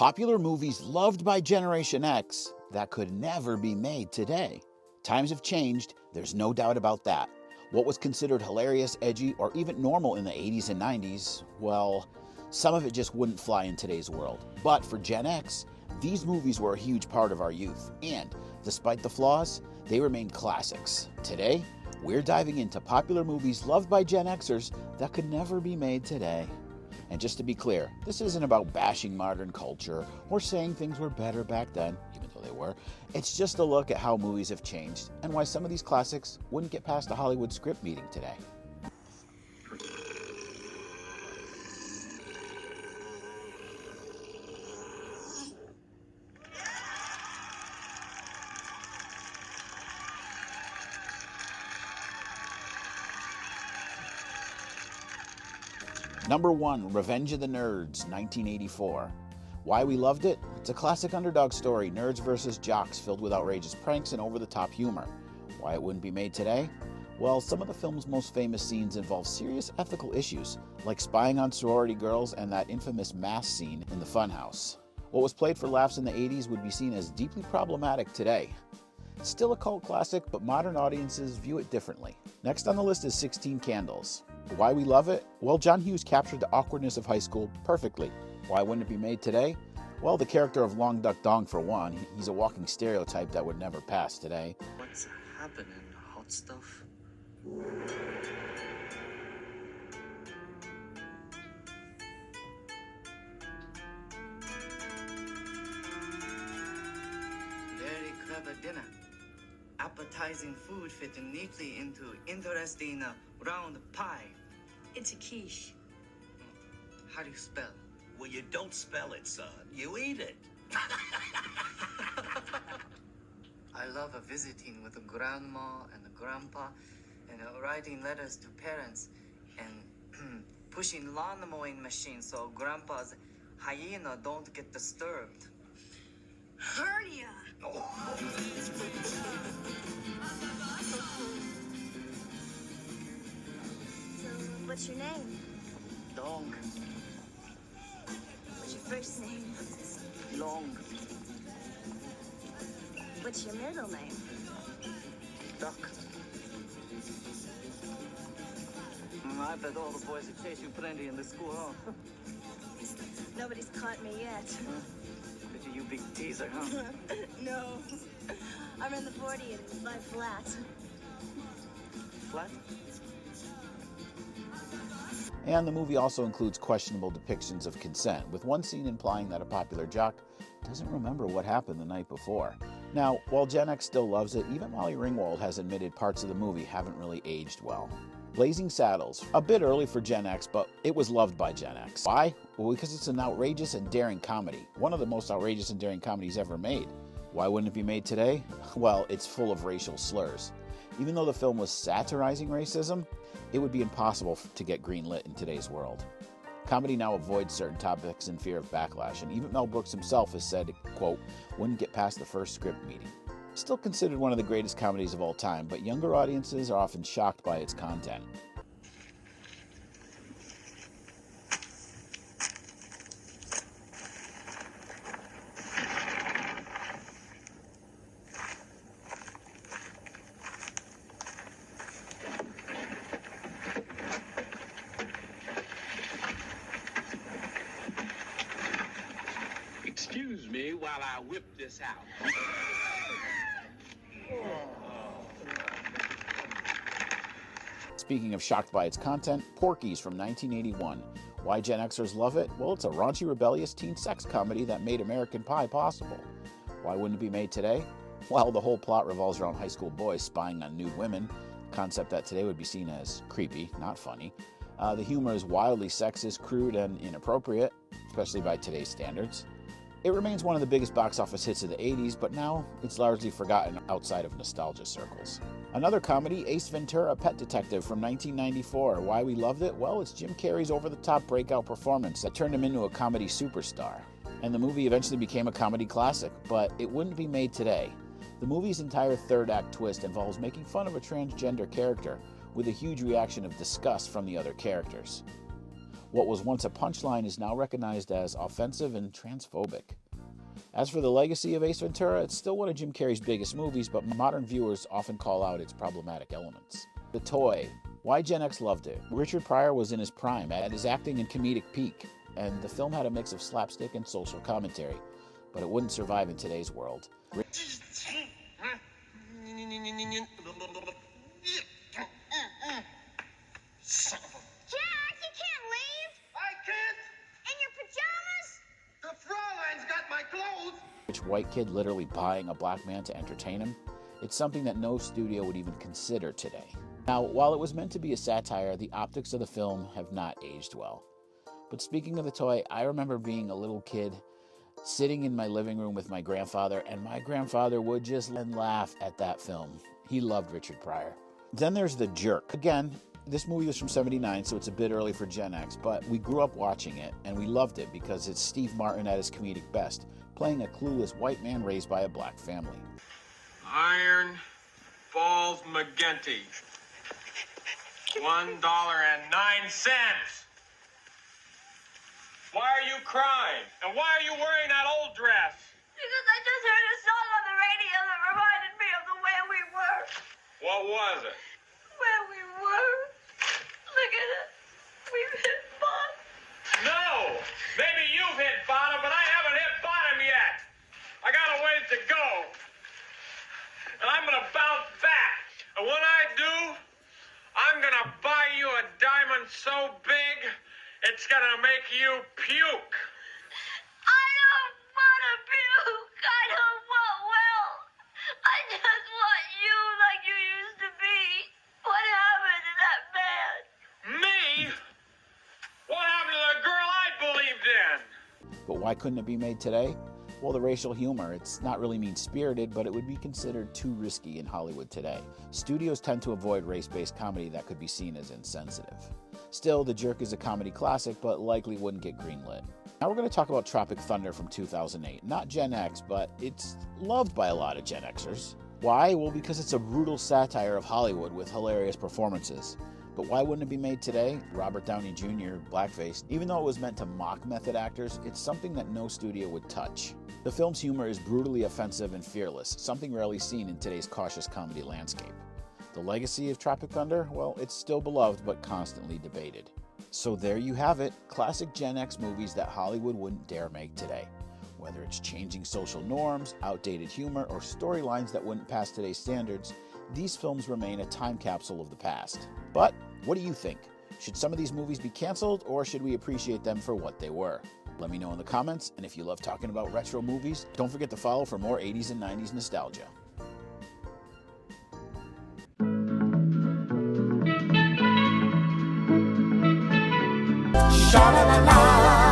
Popular movies loved by Generation X that could never be made today. Times have changed, there's no doubt about that. What was considered hilarious, edgy, or even normal in the 80s and 90s, well, some of it just wouldn't fly in today's world. But for Gen X, these movies were a huge part of our youth, and despite the flaws, they remain classics. Today, we're diving into popular movies loved by Gen Xers that could never be made today. And just to be clear, this isn't about bashing modern culture or saying things were better back then, even though they were. It's just a look at how movies have changed and why some of these classics wouldn't get past a Hollywood script meeting today. Number 1, Revenge of the Nerds, 1984. Why we loved it? It's a classic underdog story, nerds versus jocks, filled with outrageous pranks and over-the-top humor. Why it wouldn't be made today? Well, some of the film's most famous scenes involve serious ethical issues, like spying on sorority girls and that infamous mass scene in the funhouse. What was played for laughs in the 80s would be seen as deeply problematic today. It's still a cult classic, but modern audiences view it differently. Next on the list is 16 Candles. Why we love it? Well, John Hughes captured the awkwardness of high school perfectly. Why wouldn't it be made today? Well, the character of Long Duck Dong, for one. He's a walking stereotype that would never pass today. What's happening, hot stuff? Very clever dinner. Appetizing food fitting neatly into interesting round pie. It's a quiche. How do you spell? Well, you don't spell it, son. You eat it. I love visiting with the grandma and the grandpa and writing letters to parents and pushing lawn mowing machines so grandpa's hyena don't get disturbed. Hernia. So, what's your name? Dong. What's your first name? Long. What's your middle name? Duck. I bet all the boys that chase you plenty in the school, huh? Nobody's caught me yet. Bet you big teaser, huh? No. I'm in the 40 and lie flat. Flat? And the movie also includes questionable depictions of consent, with one scene implying that a popular jock doesn't remember what happened the night before. Now, while Gen X still loves it, even Molly Ringwald has admitted parts of the movie haven't really aged well. Blazing Saddles, a bit early for Gen X, but it was loved by Gen X. Why? Well, because it's an outrageous and daring comedy, one of the most outrageous and daring comedies ever made. Why wouldn't it be made today? Well, it's full of racial slurs. Even though the film was satirizing racism, it would be impossible to get greenlit in today's world. Comedy now avoids certain topics in fear of backlash, and even Mel Brooks himself has said, quote, wouldn't get past the first script meeting. Still considered one of the greatest comedies of all time, but younger audiences are often shocked by its content. Excuse me while I whip this out. Speaking of shocked by its content, Porky's from 1981. Why Gen Xers love it? Well, it's a raunchy, rebellious teen sex comedy that made American Pie possible. Why wouldn't it be made today? Well, the whole plot revolves around high school boys spying on nude women, a concept that today would be seen as creepy, not funny. The humor is wildly sexist, crude, and inappropriate, especially by today's standards. It remains one of the biggest box office hits of the 80s, but now it's largely forgotten outside of nostalgia circles. Another comedy, Ace Ventura, Pet Detective from 1994. Why we loved it? Well, it's Jim Carrey's over-the-top breakout performance that turned him into a comedy superstar. And the movie eventually became a comedy classic, but it wouldn't be made today. The movie's entire third-act twist involves making fun of a transgender character, with a huge reaction of disgust from the other characters. What was once a punchline is now recognized as offensive and transphobic. As for the legacy of Ace Ventura, it's still one of Jim Carrey's biggest movies, but modern viewers often call out its problematic elements. The toy. Why Gen X loved it. Richard Pryor was in his prime, at his acting and comedic peak, and the film had a mix of slapstick and social commentary, but it wouldn't survive in today's world. Rich white kid literally buying a black man to entertain him. It's something that no studio would even consider today. Now, while it was meant to be a satire, the optics of the film have not aged well. But speaking of the toy, I remember being a little kid sitting in my living room with my grandfather, and my grandfather would just laugh at that film. He loved Richard Pryor. Then there's The Jerk. Again, this movie was from '79, so it's a bit early for Gen X, but we grew up watching it, and we loved it because it's Steve Martin at his comedic best, playing a clueless white man raised by a black family. Iron Falls McGinty. $1.09. Why are you crying? And why are you wearing that old dress? Because I just heard a song on the radio that reminded me of the way we were. What was it? Where we were. Look at it. We've hit bottom. No! Maybe you've hit bottom, but I haven't hit bottom yet. I got a ways to go. And I'm gonna bounce back. And when I do, I'm gonna buy you a diamond so big, it's gonna make you puke. I don't want to puke. I don't want well. I just want you like you used to be. What happened to that man? Me? What happened to the girl I believed in? But why couldn't it be made today? Well, the racial humor. It's not really mean-spirited, but it would be considered too risky in Hollywood today. Studios tend to avoid race-based comedy that could be seen as insensitive. Still, The Jerk is a comedy classic, but likely wouldn't get greenlit. Now we're going to talk about Tropic Thunder from 2008. Not Gen X, but it's loved by a lot of Gen Xers. Why? Well, because it's a brutal satire of Hollywood with hilarious performances. But why wouldn't it be made today? Robert Downey Jr., blackface. Even though it was meant to mock method actors, it's something that no studio would touch. The film's humor is brutally offensive and fearless, something rarely seen in today's cautious comedy landscape. The legacy of Tropic Thunder? Well, it's still beloved, but constantly debated. So there you have it, classic Gen X movies that Hollywood wouldn't dare make today. Whether it's changing social norms, outdated humor, or storylines that wouldn't pass today's standards, these films remain a time capsule of the past. But what do you think? Should some of these movies be canceled, or should we appreciate them for what they were? Let me know in the comments, and if you love talking about retro movies, don't forget to follow for more 80s and 90s nostalgia. Sha-la-la-la.